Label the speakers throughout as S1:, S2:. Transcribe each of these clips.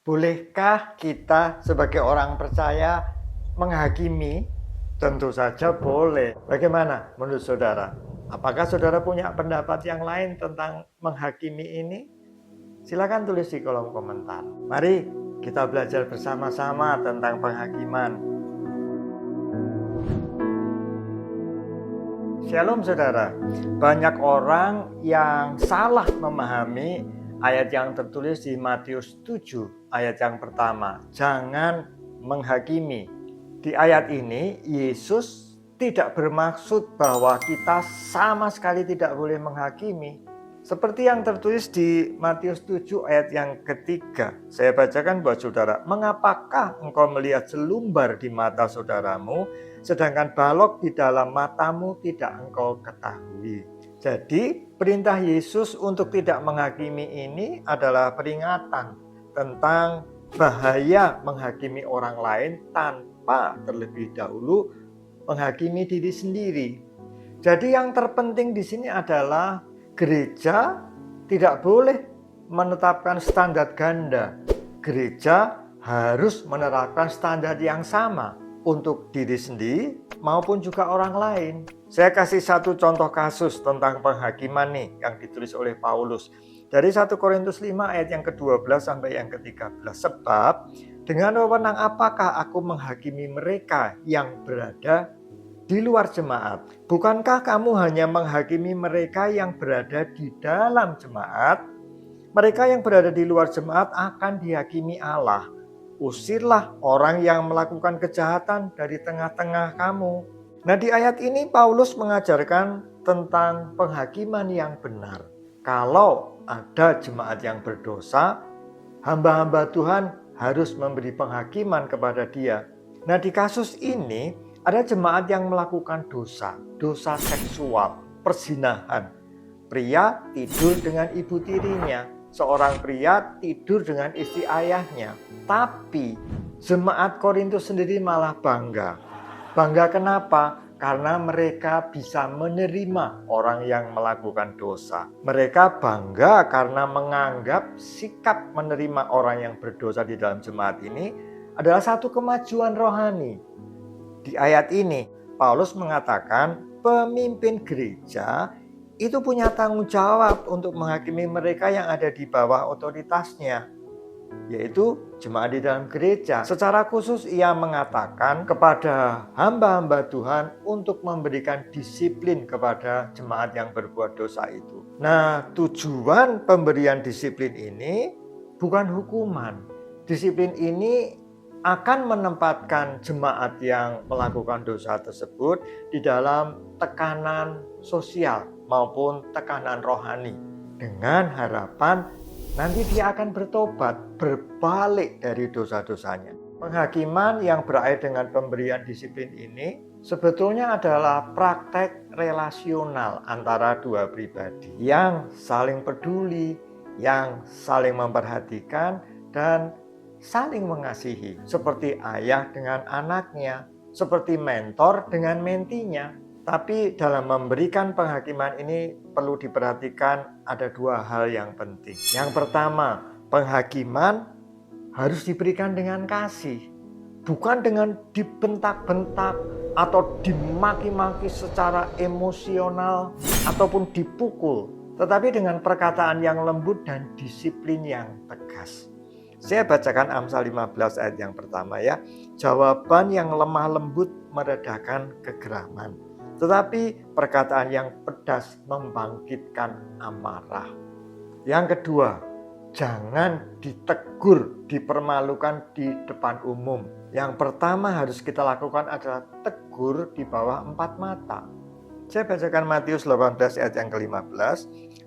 S1: Bolehkah kita sebagai orang percaya menghakimi? Tentu saja boleh. Bagaimana menurut saudara? Apakah saudara punya pendapat yang lain tentang menghakimi ini? Silakan tulis di kolom komentar. Mari kita belajar bersama-sama tentang penghakiman. Shalom saudara. Banyak orang yang salah memahami ayat yang tertulis di Matius 7 ayat yang pertama. Jangan menghakimi. Di ayat ini Yesus tidak bermaksud bahwa kita sama sekali tidak boleh menghakimi. Seperti yang tertulis di Matius 7 ayat yang ketiga. Saya bacakan buat saudara. Mengapakah engkau melihat selumbar di mata saudaramu, sedangkan balok di dalam matamu tidak engkau ketahui? Jadi perintah Yesus untuk tidak menghakimi ini adalah peringatan tentang bahaya menghakimi orang lain tanpa terlebih dahulu menghakimi diri sendiri. Jadi yang terpenting di sini adalah gereja tidak boleh menetapkan standar ganda. Gereja harus menerapkan standar yang sama untuk diri sendiri maupun juga orang lain. Saya kasih satu contoh kasus tentang penghakiman nih yang ditulis oleh Paulus. Dari 1 Korintus 5 ayat yang ke-12 sampai yang ke-13. Sebab dengan wewenang apakah aku menghakimi mereka yang berada di luar jemaat? Bukankah kamu hanya menghakimi mereka yang berada di dalam jemaat? Mereka yang berada di luar jemaat akan dihakimi Allah. Usirlah orang yang melakukan kejahatan dari tengah-tengah kamu. Nah, di ayat ini Paulus mengajarkan tentang penghakiman yang benar. Kalau ada jemaat yang berdosa, hamba-hamba Tuhan harus memberi penghakiman kepada dia. Nah, di kasus ini ada jemaat yang melakukan dosa seksual, perzinahan. Pria tidur dengan ibu tirinya, seorang pria tidur dengan istri ayahnya. Tapi jemaat Korintus sendiri malah bangga. Bangga kenapa? Karena mereka bisa menerima orang yang melakukan dosa. Mereka bangga karena menganggap sikap menerima orang yang berdosa di dalam jemaat ini adalah satu kemajuan rohani. Di ayat ini, Paulus mengatakan pemimpin gereja itu punya tanggung jawab untuk menghakimi mereka yang ada di bawah otoritasnya, yaitu jemaat di dalam gereja. Secara khusus ia mengatakan kepada hamba-hamba Tuhan untuk memberikan disiplin kepada jemaat yang berbuat dosa itu. Nah, tujuan pemberian disiplin ini bukan hukuman. Disiplin ini akan menempatkan jemaat yang melakukan dosa tersebut di dalam tekanan sosial maupun tekanan rohani, dengan harapan nanti dia akan bertobat, berbalik dari dosa-dosanya. Penghakiman yang berakhir dengan pemberian disiplin ini sebetulnya adalah praktek relasional antara dua pribadi yang saling peduli, yang saling memperhatikan dan saling mengasihi, seperti ayah dengan anaknya, seperti mentor dengan mentinya. Tapi dalam memberikan penghakiman ini perlu diperhatikan ada dua hal yang penting. Yang pertama, penghakiman harus diberikan dengan kasih, bukan dengan dibentak-bentak atau dimaki-maki secara emosional ataupun dipukul, tetapi dengan perkataan yang lembut dan disiplin yang tegas. Saya bacakan Amsal 15 ayat yang pertama ya. Jawaban yang lemah lembut meredakan kegeraman, tetapi perkataan yang pedas membangkitkan amarah. Yang kedua, jangan ditegur, dipermalukan di depan umum. Yang pertama harus kita lakukan adalah tegur di bawah 4 mata. Saya bacakan Matius 18 ayat yang ke-15.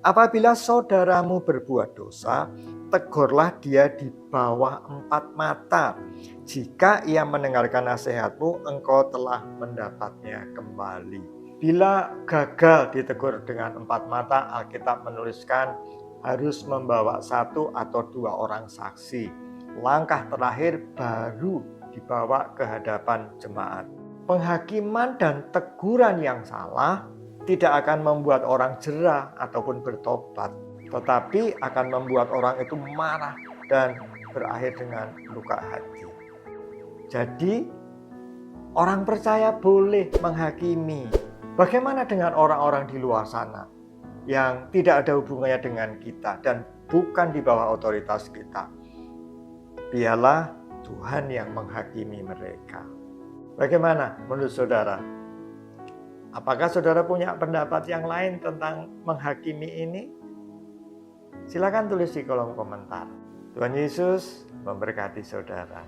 S1: Apabila saudaramu berbuat dosa, tegurlah dia di bawah 4 mata. Jika ia mendengarkan nasihatmu, engkau telah mendapatnya kembali. Bila gagal ditegur dengan 4 mata, Alkitab menuliskan harus membawa 1 atau 2 orang saksi. Langkah terakhir baru dibawa ke hadapan jemaat. Penghakiman dan teguran yang salah tidak akan membuat orang jera ataupun bertobat, tetapi akan membuat orang itu marah dan berakhir dengan luka hati. Jadi orang percaya boleh menghakimi. Bagaimana dengan orang-orang di luar sana yang tidak ada hubungannya dengan kita dan bukan di bawah otoritas kita? Biarlah Tuhan yang menghakimi mereka. Bagaimana menurut saudara? Apakah saudara punya pendapat yang lain tentang menghakimi ini? Silakan tulis di kolom komentar. Tuhan Yesus memberkati saudara.